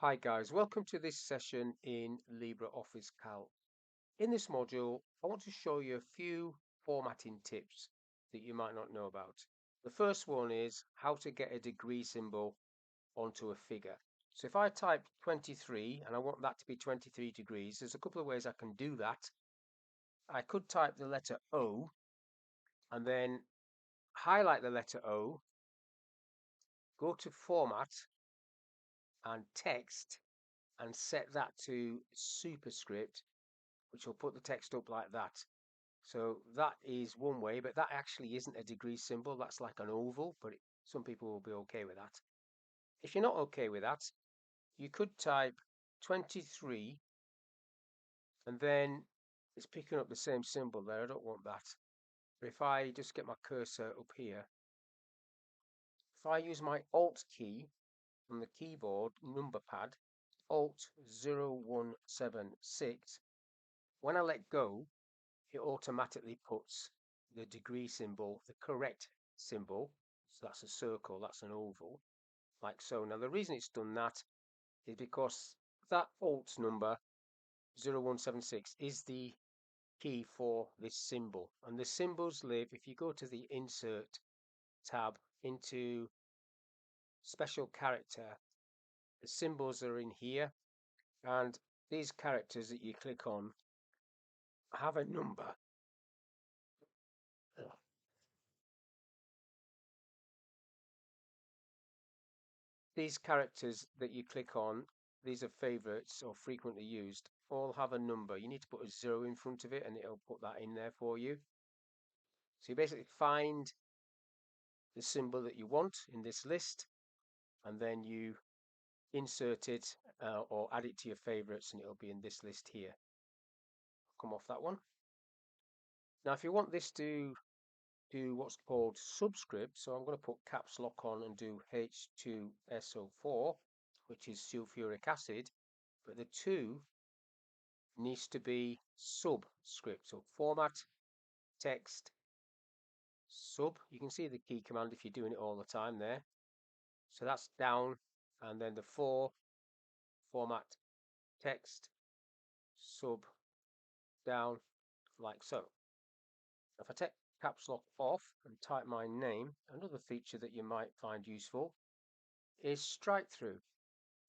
Hi guys, welcome to this session in LibreOffice Calc. In this module, I want to show you a few formatting tips that you might not know about. The first one is how to get a degree symbol onto a figure. So if I type 23 and I want that to be 23 degrees, there's a couple of ways I can do that. I could type the letter O and then highlight the letter O, go to Format and Text and set that to superscript, which will put the text up like that. So that is one way, but that actually isn't a degree symbol. That's like an oval, but some people will be okay with that. If you're not okay with that, you could type 23 and then it's picking up the same symbol there. I don't want that. But if I just get my cursor up here, if I use my Alt key on the keyboard number pad, Alt 0176, when I let go, it automatically puts the degree symbol, the correct symbol. So that's a circle, that's an oval, like so. Now the reason it's done that is because that alt number 0176 is the key for this symbol. And the symbols live, if you go to the Insert tab into Special Character, the symbols are in here. And these characters that you click on have a number. These characters that you click on, these are favorites or frequently used, all have a number. You need to put a 0 in front of it and it'll put that in there for you. So you basically find the symbol that you want in this list and then you insert it or add it to your favorites and it'll be in this list here. Come off that one. Now if you want this to do what's called subscript, so I'm going to put caps lock on and do H2SO4, which is sulfuric acid, but the 2 needs to be subscript. So format, text, sub. You can see the key command if you're doing it all the time there. So that's down, and then the 4, format, text, sub, down, like so. If I take caps lock off and type my name, another feature that you might find useful is strike through.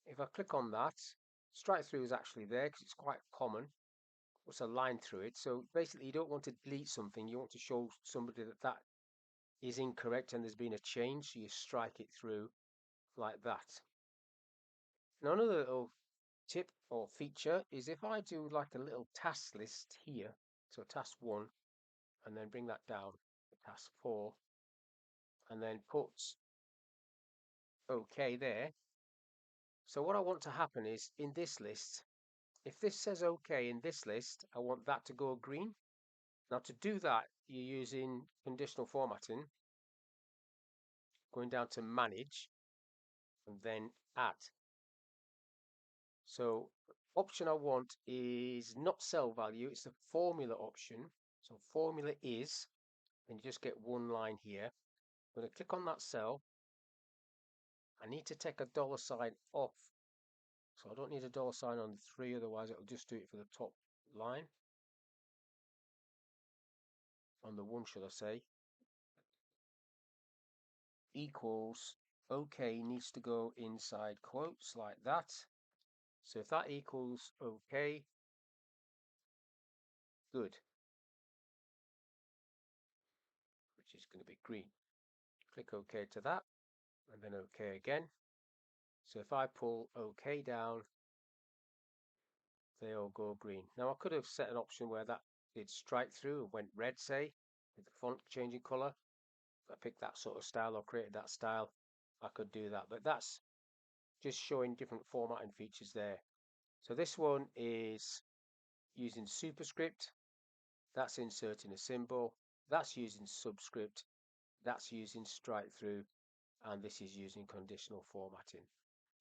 If I click on that, strike through is actually there because it's quite common. It's a line through it. So basically, you don't want to delete something. You want to show somebody that that is incorrect and there's been a change. So you strike it through like that. Now, another little tip or feature is if I do like a little task list here. So task 1, and then bring that down to task 4, and then put OK there. So what I want to happen is in this list, if this says OK in this list, I want that to go green. Now to do that, you're using conditional formatting, going down to Manage, and then Add. So option I want is not cell value, it's the formula option. So formula is, and you just get one line here. I'm going to click on that cell. I need to take a $sign off. So I don't need a $sign on the 3, otherwise it'll just do it for the top line. On the 1, should I say. Equals, OK needs to go inside quotes like that. So if that equals OK, good, which is going to be green. Click OK to that, and then OK again. So if I pull OK down, they all go green. Now I could have set an option where that did strike through and went red, say, with the font changing color. If I picked that sort of style or created that style, I could do that. But that's just showing different formatting features there. So this one is using superscript. That's inserting a symbol. That's using subscript. That's using strike through. And this is using conditional formatting.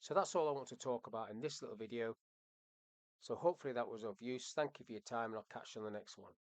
So that's all I want to talk about in this little video. So hopefully that was of use. Thank you for your time and I'll catch you on the next one.